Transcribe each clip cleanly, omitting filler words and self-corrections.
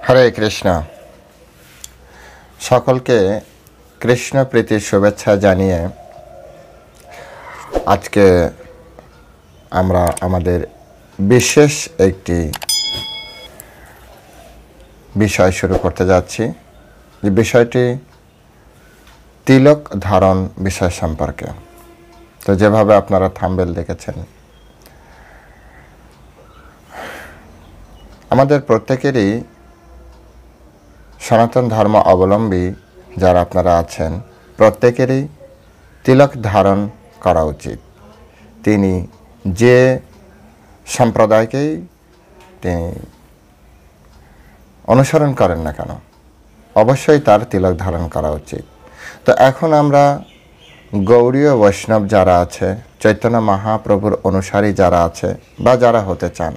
হরে কৃষ্ণ। সকলকে কৃষ্ণ প্রীতির শুভেচ্ছা জানিয়ে আজকে আমরা আমাদের বিশেষ একটি বিষয় শুরু করতে যাচ্ছি। যে বিষয়টি তিলক ধারণ বিষয় সম্পর্কে। তো যেভাবে আপনারা থাম্বনেল দেখেছেন, আমাদের প্রত্যেকেরই সনাতন ধর্ম অবলম্বী যারা আপনারা আছেন, প্রত্যেকেরই তিলক ধারণ করা উচিত। তিনি যে সম্প্রদায়কেই তিনি অনুসরণ করেন না কেন, অবশ্যই তার তিলক ধারণ করা উচিত। তো এখন আমরা গৌড়ীয় বৈষ্ণব যারা আছে, চৈতন্য মহাপ্রভুর অনুসারী যারা আছে বা যারা হতে চান,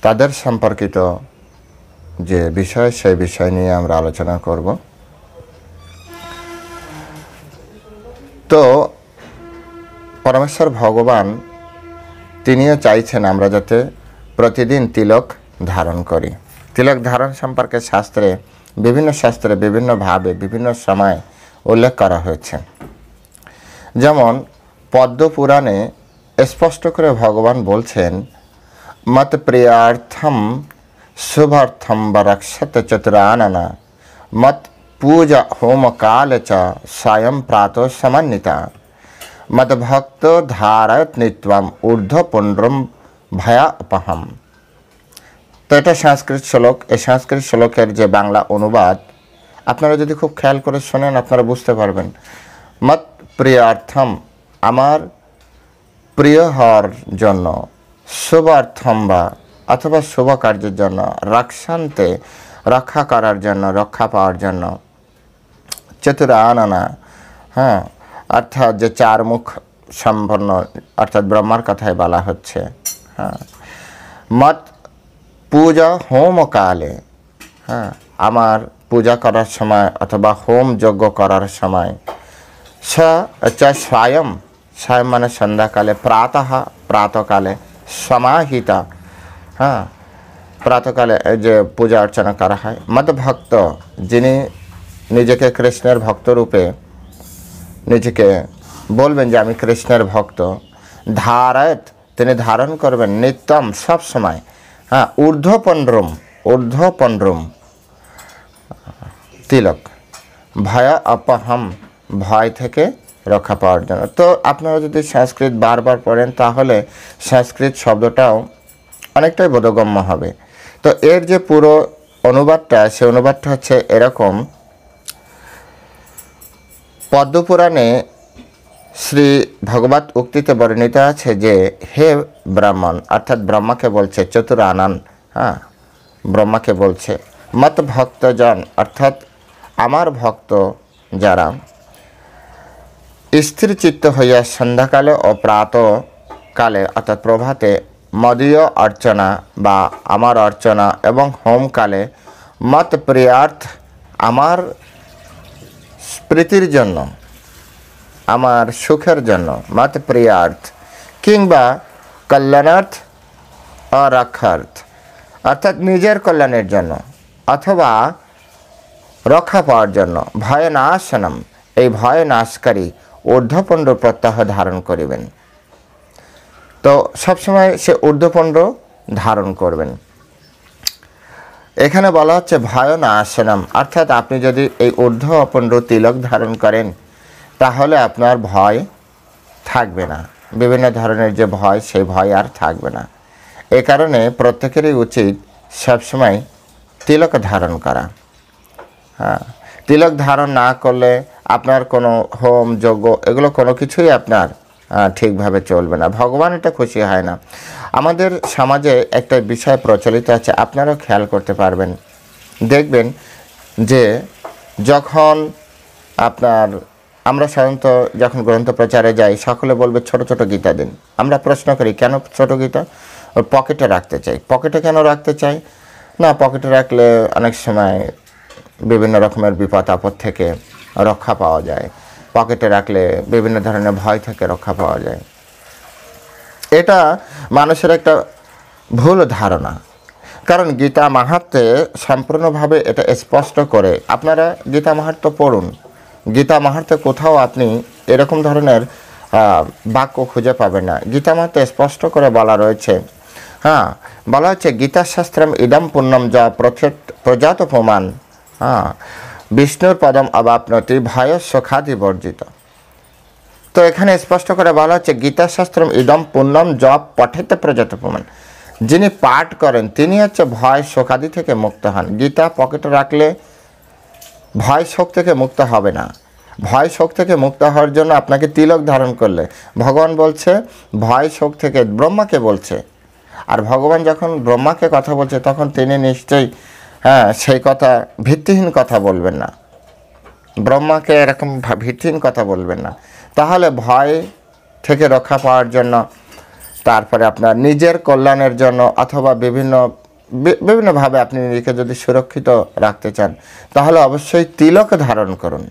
তাদের সম্পর্কিত যে বিষয়, সেই বিষয় নিয়ে আমরা আলোচনা করব। তো পরমেশ্বর ভগবান তিনিও চাইছেন আমরা যাতে প্রতিদিন তিলক ধারণ করি। তিলক ধারণ সম্পর্কে শাস্ত্রে বিভিন্নভাবে বিভিন্ন সময় উল্লেখ করা হয়েছে। যেমন পদ্ম পুরাণে স্পষ্ট করে ভগবান বলছেন, মত প্রিয়ার্থম শুভার্থম বরক্ষত চতুরাননা মত পূজা হোম কাল চ স্বয়ং প্রাতঃ সমন্বিতা মত ভক্ত ধারয়ত নিত্যম ঊর্ধ্ব পুণ্ড্রম ভয়াপহম। তো এটা সংস্কৃত শ্লোক। এই সংস্কৃত শ্লোকের যে বাংলা অনুবাদ আপনারা যদি খুব খেয়াল করে শোনেন, আপনারা বুঝতে পারবেন। মত প্রিয়ার্থম, আমার প্রিয় হওয়ার জন্য, শুভার্থম বা অথবা শুভ কার্যের জন্য, রক্ষান্তে রক্ষা করার জন্য, রক্ষা পাওয়ার জন্য, চতুরাননা, অর্থাৎ যে চার মুখ সম্পন্ন, অর্থাৎ ব্রহ্মার কথাই বলা হচ্ছে। মত পূজা হোম কালে, আমার পূজা করার সময় অথবা হোম যজ্ঞ করার সময়, স্বয়ং মানে সন্ধ্যাকালে, প্রাতকালে, সমাহিতা, প্রাতকালে যে পূজা অর্চনা করা হয়। মত ভক্ত, যিনি নিজেকে কৃষ্ণের ভক্ত রূপে নিজেকে বলবেন যে আমি কৃষ্ণের ভক্ত, ধারয়ত, তিনি ধারণ করবেন, নিত্যম, সব সময়, ঊর্ধ্ব পুণ্ড্রম তিলক, ভয় অপহম, ভয় থেকে রক্ষা পাওয়ার জন্য। তো আপনারা যদি সংস্কৃত বারবার পড়েন, তাহলে সংস্কৃত শব্দটাও অনেকটাই বোধগম্য হবে। তো এর যে পুরো অনুবাদটা, সে অনুবাদটা হচ্ছে এরকম। পদ্মপুরাণে শ্রী ভগবত উক্তিতে বর্ণিত আছে যে, হে ব্রাহ্মণ, অর্থাৎ ব্রহ্মাকে বলছে, চতুরানন, ব্রহ্মাকে বলছে, মত ভক্তজন, অর্থাৎ আমার ভক্ত যারা স্থির চিত্ত হইয়া সন্ধ্যাকালে ও প্রাতকালে অর্থাৎ প্রভাতে মদীয় অর্চনা বা আমার অর্চনা এবং হোমকালে মত প্রিয়ার্থ, আমার প্রীতির জন্য, আমার সুখের জন্য, মত প্রিয়ার্থ, কিংবা কল্যাণার্থ অরক্ষার্থ, অর্থাৎ নিজের কল্যাণের জন্য অথবা রক্ষা পাওয়ার জন্য, ভয় নাশনম, এই ভয় নাশকারী ঊর্ধ্বপুণ্ড প্রত্যহ ধারণ করিবেন। তো সবসময় সে ঊর্ধ্বপুণ্ড ধারণ করবেন। এখানে বলা হচ্ছে ভয় নাশনম, অর্থাৎ আপনি যদি এই ঊর্ধ্বপুণ্ড তিলক ধারণ করেন, তাহলে আপনার ভয় থাকবে না। বিভিন্ন ধরনের যে ভয়, সেই ভয় আর থাকবে না। এ কারণে প্রত্যেকেরই উচিত সবসময় তিলক ধারণ করা। তিলক ধারণ না করলে আপনার কোনো হোম যজ্ঞ এগুলো কোনো কিছুই আপনার ঠিকভাবে চলবে না। ভগবান এটা খুশি হয় না। আমাদের সমাজে একটা বিষয় প্রচলিত আছে, আপনারাও খেয়াল করতে পারবেন, দেখবেন যে যখন আমরা সাধারণত যখন গ্রন্থ প্রচারে যাই, সকলে বলবে ছোট ছোট গীতা দিন। আমরা প্রশ্ন করি, কেন ছোট গীতা? ওর পকেটে রাখতে চাই। পকেটে কেন রাখতে চাই? না, পকেটে রাখলে অনেক সময় বিভিন্ন রকমের বিপদ আপদ থেকে রক্ষা পাওয়া যায়। পকেটে রাখলে বিভিন্ন ধরনের ভয় থেকে রক্ষা পাওয়া যায়। এটা মানুষের একটা ভুল ধারণা। কারণ গীতা মাহাত্ম্যে সম্পূর্ণভাবে এটা স্পষ্ট করে। আপনারা গীতা মাহাত্ম্য পড়ুন, গীতা মাহাত্ম্যে কোথাও আপনি এরকম ধরনের বাক্য খুঁজে পাবেন না। গীতা মাহাত্ম্যে স্পষ্ট করে বলা রয়েছে, হ্যাঁ, বলা হচ্ছে গীতাশাস্ত্রম ইদম পুণ্যম যা প্রজাত প্রমাণ, হ্যাঁ, বিষ্ণুর পদম অবাপ্নতি ভয় সুখাদি বর্জিত। তো এখানে স্পষ্ট করে বলা হচ্ছে গীতাশাস্ত্রম ইদম পুণ্যম জপ পঠেতে প্রজাত প্রমাণ, যিনি পাঠ করেন তিনি হচ্ছে ভয় শোকাদি থেকে মুক্ত হন। গীতা পকেটে রাখলে ভয় শোক থেকে মুক্ত হবে না। ভয় শোক থেকে মুক্ত হওয়ার জন্য আপনাকে তিলক ধারণ করলে, ভগবান বলছে ভয় শোক থেকে, ব্রহ্মাকে বলছে। আর ভগবান যখন ব্রহ্মাকে কথা বলছে তখন তিনি নিশ্চয়ই সেই কথা ভিত্তিহীন কথা বলবেন না, ব্রহ্মাকে এরকম ভিত্তিহীন কথা বলবেন না। তাহলে ভয় থেকে রক্ষা পাওয়ার জন্য, তারপরে আপনার নিজের কল্যাণের জন্য, অথবা বিভিন্নভাবে আপনি নিজেকে যদি সুরক্ষিত রাখতে চান, তাহলে অবশ্যই তিলক ধারণ করুন।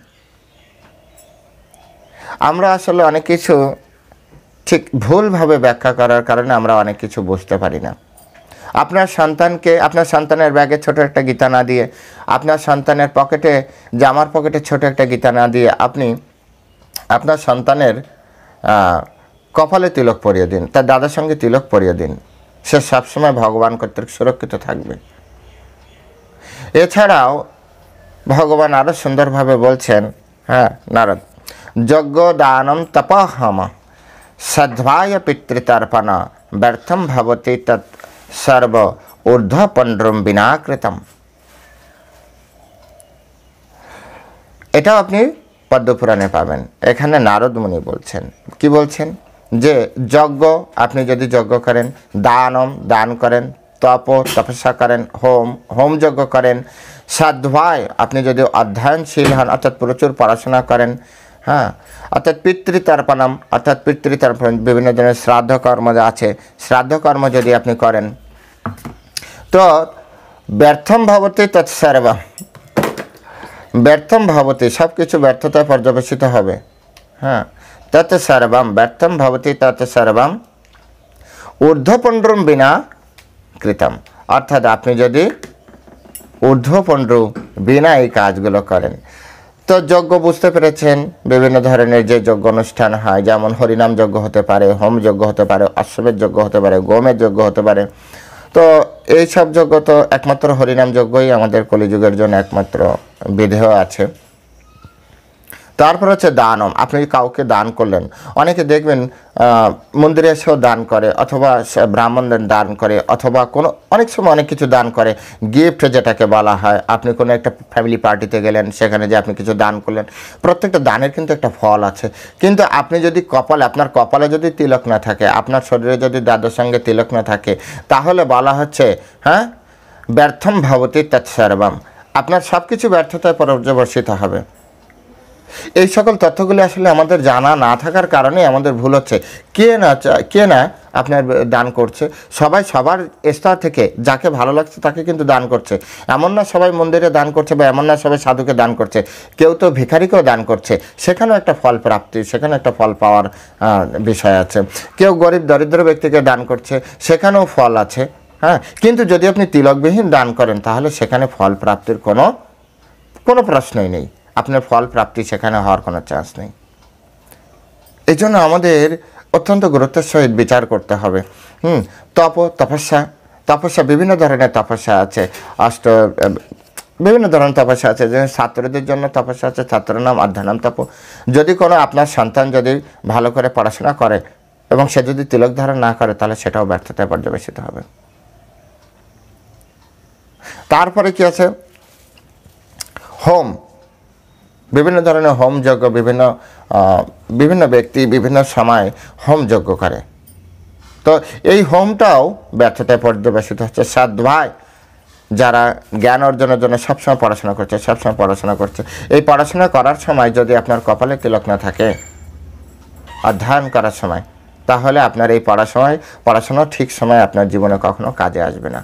আমরা আসলে অনেক কিছু ঠিক ভুলভাবে ব্যাখ্যা করার কারণে আমরা অনেক কিছু বুঝতে পারি না। আপনার সন্তানের ব্যাগে ছোট একটা গীতা না দিয়ে, আপনার সন্তানের পকেটে, জামার পকেটে ছোট একটা গীতা না দিয়ে, আপনি আপনার সন্তানের কপালে তিলক পরিয়ে দিন, তার দাদার সঙ্গে তিলক পরিয়ে দিন। সে সবসময় ভগবান কর্তৃক সুরক্ষিত থাকবে। এছাড়াও ভগবান আরও সুন্দরভাবে বলছেন, হ্যাঁ, নারদ, যজ্ঞ দানম তপহম সদ্ভায় পিতৃতর্পণ ব্যর্থম ভবতি তৎ সর্ব ঊর্ধ্বপণ্ড্রম বিনাকৃতম। এটাও আপনি পদ্মপুরাণে পাবেন। এখানে নারদ মুনি বলছেন, কি বলছেন, যে যজ্ঞ আপনি যদি যজ্ঞ করেন, দান করেন, তপস্যা করেন, হোম যজ্ঞ করেন, সাধ্বায় আপনি যদি অধ্যয়নশীল হন, অর্থাৎ প্রচুর পড়াশোনা করেন, হ্যাঁ, অর্থাৎ পিতৃতর্পণম, অর্থাৎ পিতৃতর্পণ বিভিন্ন ধরনের শ্রাদ্ধ কর্ম আছে, শ্রাদ্ধ কর্ম যদি আপনি করেন, তো ব্যর্থম ভবতি তৎসর্বম, ব্যর্থম ভবতি সব কিছু ব্যর্থতায় পর্যবেসিত হবে, হ্যাঁ, তৎসর্বম ব্যর্থম ভবতি তৎসর্বম ঊর্ধ্বপণ্ড্রম বিনা কৃতম, অর্থাৎ আপনি যদি ঊর্ধ্বপণ্ড্র বিনা এই কাজগুলো করেন। তো যজ্ঞ বুঝতে পেরেছেন, বিভিন্ন ধরনের যে যজ্ঞ অনুষ্ঠান হয়, যেমন হরিনাম যজ্ঞ হতে পারে, হোম যজ্ঞ হতে পারে, অশ্বমেধ যজ্ঞ হতে পারে, গোমের যজ্ঞ হতে পারে। তো এই সব যজ্ঞ তো একমাত্র হরিনাম যজ্ঞই আমাদের কলিযুগের জন্য একমাত্র বিধেয় আছে। তারপর হচ্ছে দানম, আপনি কাউকে দান করলেন, অনেকে দেখবেন মন্দিরে এসেও দান করে, অথবা ব্রাহ্মণদের দান করে, অথবা অনেক সময় অনেক কিছু দান করে, গিফট যেটাকে বলা হয়। আপনি কোনো একটা ফ্যামিলি পার্টিতে গেলেন, সেখানে যে আপনি কিছু দান করলেন, প্রত্যেকটা দানের কিন্তু একটা ফল আছে। কিন্তু আপনি যদি আপনার কপালে যদি তিলক না থাকে, আপনার শরীরে যদি দাদার সঙ্গে তিলক না থাকে, তাহলে বলা হচ্ছে, হ্যাঁ, ব্যর্থম ভবতি তৎসর্বম, আপনার সব কিছু ব্যর্থতায় পর্যবসিত হবে। এই সকল তথ্যগুলি আসলে আমাদের জানা না থাকার কারণে আমাদের ভুল হচ্ছে। কে না আপনার দান করছে, সবাই সবার স্তর থেকে যাকে ভালো লাগছে তাকে কিন্তু দান করছে। এমন না সবাই মন্দিরে দান করছে, বা এমন না সবাই সাধুকে দান করছে, কেউ তো ভিখারিকেও দান করছে, সেখানেও একটা ফল প্রাপ্তি, সেখানে একটা ফল পাওয়ার বিষয় আছে। কেউ গরিব দরিদ্র ব্যক্তিকে দান করছে, সেখানেও ফল আছে, হ্যাঁ। কিন্তু যদি আপনি তিলকবিহীন দান করেন, তাহলে সেখানে ফল প্রাপ্তির কোনো প্রশ্নই নেই, আপনার ফল প্রাপ্তি সেখানে হওয়ার কোনো চান্স নেই। এই জন্য আমাদের অত্যন্ত গুরুত্বের সহিত বিচার করতে হবে। তপস্যা বিভিন্ন ধরনের তপস্যা আছে, বিভিন্ন ধরনের তপস্যা আছে। যেমন ছাত্রদের জন্য তপস্যা আছে, ছাত্র নাম অধ্যয়নম তপ। যদি কোনো আপনার সন্তান যদি ভালো করে পড়াশোনা করে এবং সে যদি তিলক ধারণ না করে, তাহলে সেটাও ব্যর্থতায় পর্যবেসিত হবে। তারপরে কি আছে, হোম, বিভিন্ন ধরনের হোম যজ্ঞ, বিভিন্ন ব্যক্তি বিভিন্ন সময় হোম যজ্ঞ করে। তো এই হোমটাও ব্যর্থতায় পর্যবেসিত হচ্ছে। সাধ্বায় যারা জ্ঞান অর্জনের জন্য সবসময় পড়াশোনা করছে, এই পড়াশোনা করার সময় যদি আপনার কপালে তিলক না থাকে অধ্যয়ন করার সময়, তাহলে আপনার এই পড়াশোনা ঠিক সময় আপনার জীবনে কখনো কাজে আসবে না।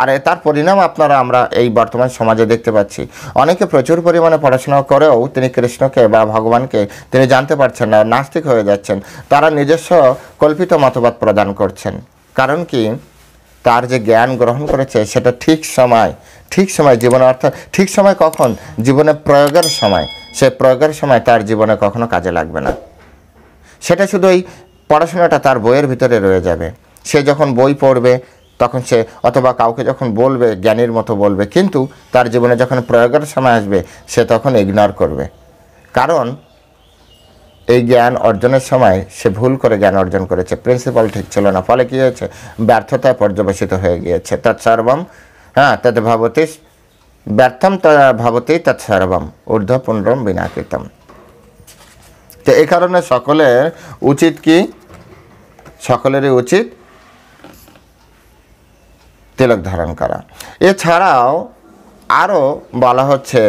আর তার পরিণাম আমরা এই বর্তমান সমাজে দেখতে পাচ্ছি। অনেকে প্রচুর পরিমাণে পড়াশোনা করেও তিনি কৃষ্ণকে বা ভগবানকে তিনি জানতে পারছেন না, নাস্তিক হয়ে যাচ্ছেন। তারা নিজস্ব কল্পিত মতবাদ প্রদান করছেন। কারণ কি, তার যে জ্ঞান গ্রহণ করেছে সেটা ঠিক সময় জীবনে, অর্থাৎ ঠিক সময় কখন? জীবনে প্রয়োগের সময়। সে প্রয়োগের সময় তার জীবনে কখনো কাজে লাগবে না। সেটা শুধু এই পড়াশোনাটা তার বইয়ের ভিতরে রয়ে যাবে। সে যখন বই পড়বে তখন সে, অথবা কাউকে যখন বলবে জ্ঞানীর মতো বলবে, কিন্তু তার জীবনে যখন প্রয়োগের সময় আসবে সে তখন ইগনোর করবে। কারণ এই জ্ঞান অর্জনের সময় সে ভুল করে জ্ঞান অর্জন করেছে, প্রিন্সিপাল ঠিক ছিল না, ফলে কী হয়েছে? ব্যর্থতায় পর্যবেসিত হয়ে গিয়েছে। তৎসর্বম তদ ভবতি ব্যর্থম ভবতি তৎসর্বম ঊর্ধ্বপুণ্ড্রম বিনাকৃতম। তো এই কারণে সকলের উচিত কি? সকলেরই উচিত তিলক ধারণ করা। এছাড়াও আরও বলা হচ্ছে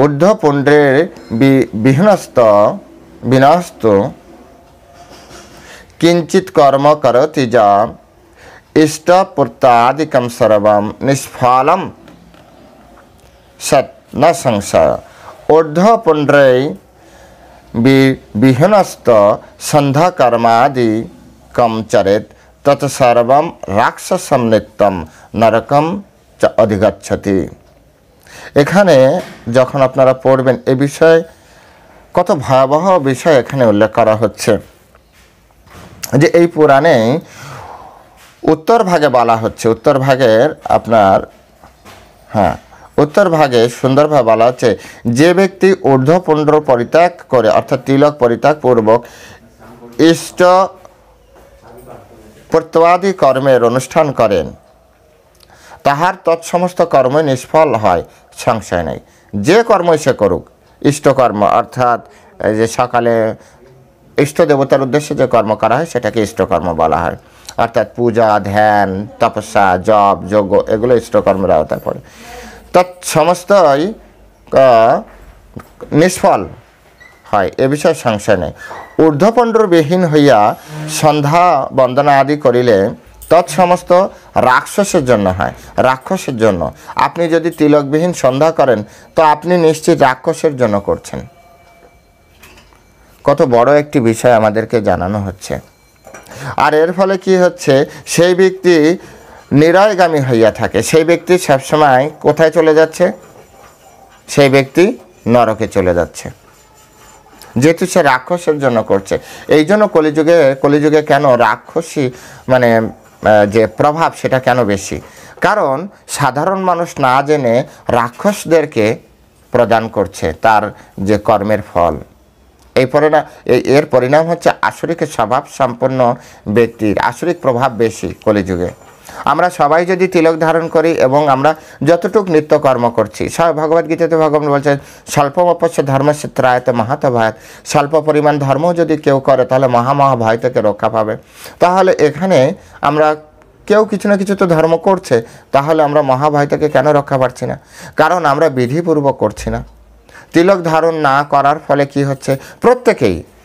ঊর্ধ্বপুণ্ড্রের বিনস্ত কিঞ্চিৎ কর্ম করতি যা ইষ্টপূর্তাদিকম সর্বম নিষ্ফলম সৎ ন সংশয়। ঊর্ধ্বপুণ্ড্রে বিহীনস্ত সন্ধ্যাকর্মাদিকম চরেত তৎসর্বম রাক্ষসম নিত্যম নরকম চ অধিগচ্ছতি। এখানে যখন আপনারা পড়বেন এ বিষয়ে কত ভয়াবহ বিষয় এখানে উল্লেখ করা হচ্ছে, যে এই পুরাণে উত্তর ভাগে বলা হচ্ছে, উত্তর ভাগে সুন্দরভাবে বলা হচ্ছে, যে ব্যক্তি ঊর্ধ্বপুণ্ড্র পরিত্যাগ করে, অর্থাৎ তিলক পরিত্যাগ পূর্বক ইষ্ট প্রত্যবাদী কর্মের অনুষ্ঠান করেন, তাহার তৎসমস্ত কর্মই নিষ্ফল হয়, সংশয় নেই। যে কর্মই সে করুক, ইষ্টকর্ম অর্থাৎ যে সকালে ইষ্ট দেবতার উদ্দেশ্যে যে কর্ম করা হয় সেটাকে ইষ্টকর্ম বলা হয়, অর্থাৎ পূজা, ধ্যান, তপস্যা, জপ, যজ্ঞ, এগুলো ইষ্টকর্মের আওতায় পড়ে। তৎসমস্তই নিষ্ফল হয়, এ বিষয়ে সংশয় নেই। ঊর্ধ্বপুণ্ড্রবিহীন হইয়া সন্ধ্যা বন্দনা আদি করিলে তৎসমস্ত রাক্ষসের জন্য হয়, রাক্ষসের জন্য। আপনি যদি তিলকবিহীন সন্ধ্যা করেন তো আপনি নিশ্চিত রাক্ষসের জন্য করছেন। কত বড় একটি বিষয় আমাদেরকে জানানো হচ্ছে। আর এর ফলে কি হচ্ছে? সেই ব্যক্তি নিরয়গামী হইয়া থাকে, সেই ব্যক্তি সবসময় কোথায় চলে যাচ্ছে? সেই ব্যক্তি নরকে চলে যাচ্ছে, যেহেতু সে রাক্ষসের জন্য করছে। এই জন্য কলিযুগে কেন রাক্ষসী মানে যে প্রভাব সেটা কেন বেশি? কারণ সাধারণ মানুষ না জেনে রাক্ষসদেরকে প্রদান করছে তার যে কর্মের ফল। এর পরিণাম হচ্ছে আসরিক স্বভাব সম্পন্ন ব্যক্তির আসরিক প্রভাব বেশি কলিযুগে। আমরা সবাই যদি তিলক ধারণ করি এবং আমরা যতটুকু নিত্যকর্ম করছি, ভগবদ্গীতাতে ভগবান বলছেন স্বল্পমপস্য ধর্মস্য ত্রায়তে মাহাত ভয়াৎ, স্বল্প পরিমাণ ধর্ম যদি কেউ করে তাহলে মহা ভয় থেকে রক্ষা পাবে। তাহলে এখানে আমরা কেউ কিছু না কিছু তো ধর্ম করছে, তাহলে আমরা মহাভয় থেকে কেন রক্ষা পাচ্ছি না? কারণ আমরা বিধিপূর্বক করছি না। তিলক ধারণ না করার ফলে কি হচ্ছে?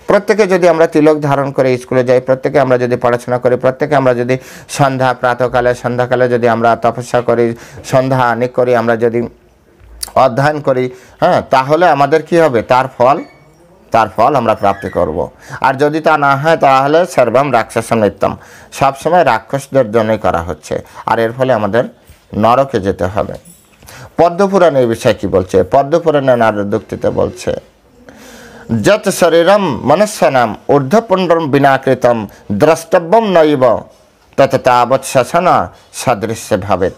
প্রত্যেকে যদি আমরা তিলক ধারণ করে স্কুলে যাই, প্রত্যেকে আমরা যদি পড়াশোনা করি, প্রত্যেকে আমরা যদি সন্ধ্যাকালে যদি আমরা তপস্যা করি, সন্ধ্যা আনিক করি, আমরা যদি অধ্যয়ন করি, তাহলে আমাদের কি হবে? তার ফল আমরা প্রাপ্তি করব। আর যদি তা না হয় তাহলে সর্বম রাক্ষসম নিত্যম, সবসময় রাক্ষসদের জন্যই করা হচ্ছে, আর এর ফলে আমাদের নরকে যেতে হবে। পদ্মপুরাণ এই বিষয়ে কি বলছে? পদ্মপুরাণে নারদোক্তিতে বলছে, যত শরীরম মনুষ্যানাম ঊর্ধ্বপুণ্ড্রম বিনাকৃতম দ্রষ্টব্যম নৈব তত তাবৎ শ্মশানা সদৃশ্য ভবেৎ।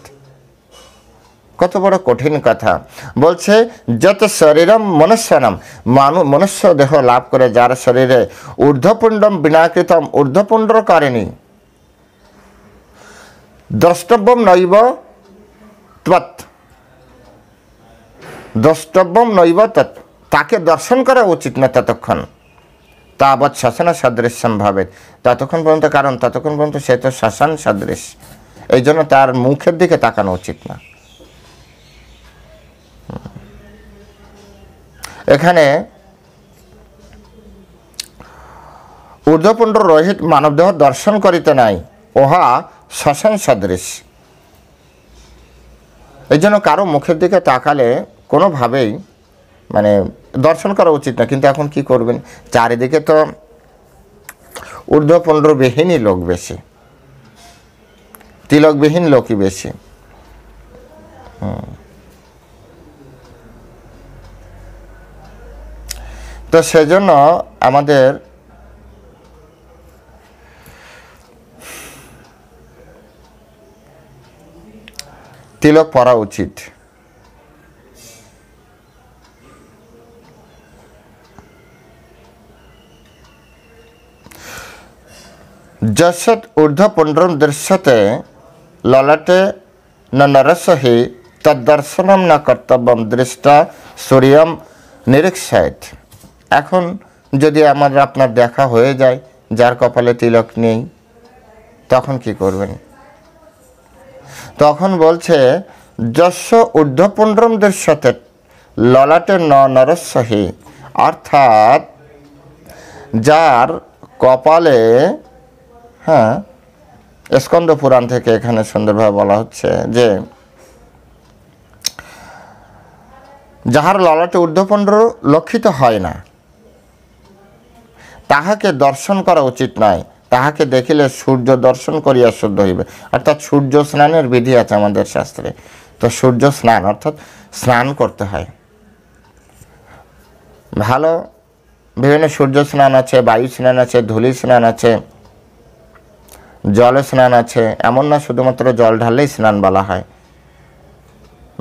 কত বড় কঠিন কথা বলছে। যত শরীরম মনুষ্যানাম, মনুষ্য দেহ লাভ করে যার শরীরে ঊর্ধ্বপুণ্ড্রম বিনাকৃতম, ঊর্ধ্বপুণ্ড্র করেনি, দ্রষ্টব্যম নৈব ত্বৎ, দ্রষ্টব্যম নৈব তৎ, তাকে দর্শন করা উচিত না ততক্ষণ, তাবৎ শ্মশানা সদৃশ্যম ভবেৎ, ততক্ষণ পর্যন্ত সে তো শ্মশান সদৃশ, এই জন্য তার মুখের দিকে তাকানো উচিত না। এখানে ঊর্ধ্বপুণ্ড্র রহিত মানবদেহ দর্শন করিতে নাই, ওহা শ্মশান সদৃশ। এই জন্য কারো মুখের দিকে তাকালে কোনোভাবেই দর্শন করা উচিত না। কিন্তু এখন কি করবেন? চারিদিকে তো ঊর্ধ্ব 15বিহীনই লোক বেশি, তিলকবিহীন লোকই বেশি। তো সেজন্য আমাদের তিলক পরা উচিত। যৎসৎ ঊর্ধ্বপুণ্ড্রম দৃশ্যতে ললাটে ন নরসহি তদ্দর্শনম ন কর্তব্যম দৃষ্টা সূর্যম নিরীক্ষেত। এখন যদি আপনার দেখা হয়ে যায় যার কপালে তিলক নেই, তখন কি করবেন? তখন বলছে যস্য ঊর্ধ্বপুণ্ড্রম দৃশ্যতে ললাটে ন নরসহি, অর্থাৎ যার কপালে, স্কন্দ পুরাণ থেকে এখানে সুন্দরভাবে বলা হচ্ছে যে যাহার ললাটে ঊর্ধ্বপুণ্ড্র লক্ষিত হয় না, তাহাকে দর্শন করা উচিত নয়। তাহাকে দেখিলে সূর্য দর্শন করিয়া শুদ্ধ হইবে। অর্থাৎ সূর্য স্নানের বিধি আছে আমাদের শাস্ত্রে। তো সূর্য স্নান অর্থাৎ স্নান করতে হয় ভালো। বিভিন্ন সূর্য স্নান আছে, বায়ু স্নান আছে, ধূলি স্নান আছে, জলে স্নান আছে। এমন না শুধুমাত্র জল ঢাললেই স্নান বলা হয়।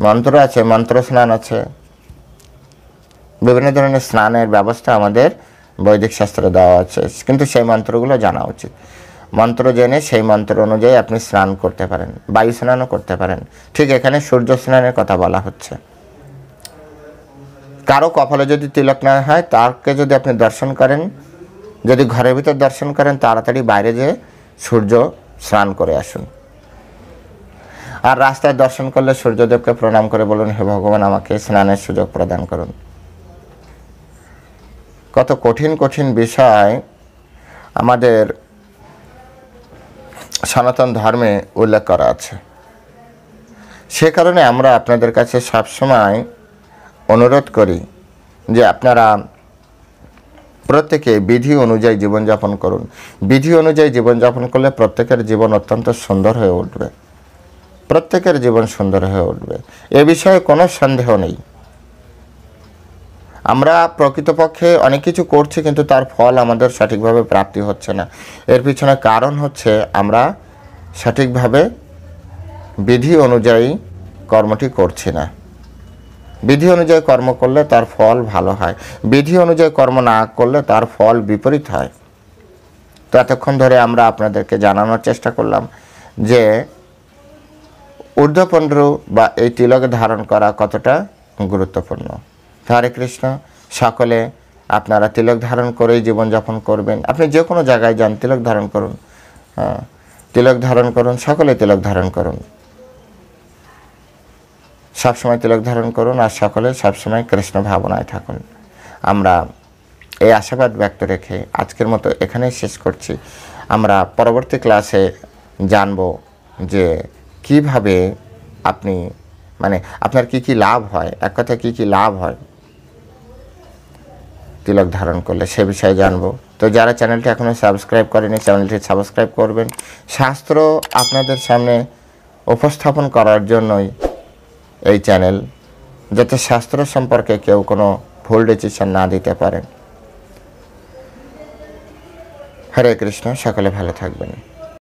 মন্ত্র আছে, মন্ত্র স্নান আছে। বিভিন্ন ধরনের স্নানের ব্যবস্থা আমাদের বৈদিক শাস্ত্রে দেওয়া আছে, কিন্তু সেই মন্ত্রগুলো জানা উচিত। মন্ত্র জেনে সেই মন্ত্র অনুযায়ী আপনি স্নান করতে পারেন, বায়ু স্নানও করতে পারেন। ঠিক এখানে সূর্য স্নানের কথা বলা হচ্ছে। কারো কপালে যদি তিলক না হয়, তাকে যদি আপনি দর্শন করেন, যদি ঘরের ভিতর দর্শন করেন, তাড়াতাড়ি বাইরে যেয়ে সূর্য স্নান করে আসুন। আর রাস্তায় দর্শন করলে সূর্যদেবকে প্রণাম করে বলুন, হে ভগবান, আমাকে স্নানের সুযোগ প্রদান করুন। কত কঠিন কঠিন বিষয় আমাদের সনাতন ধর্মে উল্লেখ করা আছে। সে কারণে আমরা আপনাদের কাছে সবসময় অনুরোধ করি যে আপনারা প্রত্যেকে বিধি অনুযায়ী জীবনযাপন করুন। বিধি অনুযায়ী জীবনযাপন করলে প্রত্যেকের জীবন অত্যন্ত সুন্দর হয়ে উঠবে, প্রত্যেকের জীবন সুন্দর হয়ে উঠবে, এ বিষয়ে কোনো সন্দেহ নেই। আমরা প্রকৃতপক্ষে অনেক কিছু করছি, কিন্তু তার ফল আমাদের সঠিকভাবে প্রাপ্তি হচ্ছে না। এর পিছনে কারণ হচ্ছে আমরা সঠিকভাবে বিধি অনুযায়ী কর্মটি করছি না। বিধি অনুযায়ী কর্ম করলে তার ফল ভালো হয়, বিধি অনুযায়ী কর্ম না করলে তার ফল বিপরীত হয়। তো এতক্ষণ ধরে আমরা আপনাদেরকে জানানোর চেষ্টা করলাম যে ঊর্ধ্বপুণ্ড্র বা এই তিলক ধারণ করা কতটা গুরুত্বপূর্ণ। হরে কৃষ্ণ। সকলে আপনারা তিলক ধারণ করেই জীবনযাপন করবেন। আপনি যে কোনো জায়গায় যান, তিলক ধারণ করুন, তিলক ধারণ করুন, সকলে তিলক ধারণ করুন, সবসময় তিলক ধারণ করুন, আর সকলে সবসময় কৃষ্ণ ভাবনায় থাকুন। আমরা এই আশাবাদ ব্যক্ত রেখে আজকের মতো এখানেই শেষ করছি। আমরা পরবর্তী ক্লাসে জানব যে কিভাবে আপনি আপনার কি কি লাভ হয়, এক কথায় কি কি লাভ হয় তিলক ধারণ করলে, সে বিষয়ে জানবো। তো যারা চ্যানেলটি এখনও সাবস্ক্রাইব করেনি, চ্যানেলটি সাবস্ক্রাইব করবেন। শাস্ত্র আপনাদের সামনে উপস্থাপন করার জন্যই এই চ্যানেল, যাতে শাস্ত্র সম্পর্কে কেউ কোনো ভুল ডিসিশন না দিতে পারেন। হরে কৃষ্ণ। সকলে ভালো থাকবেন।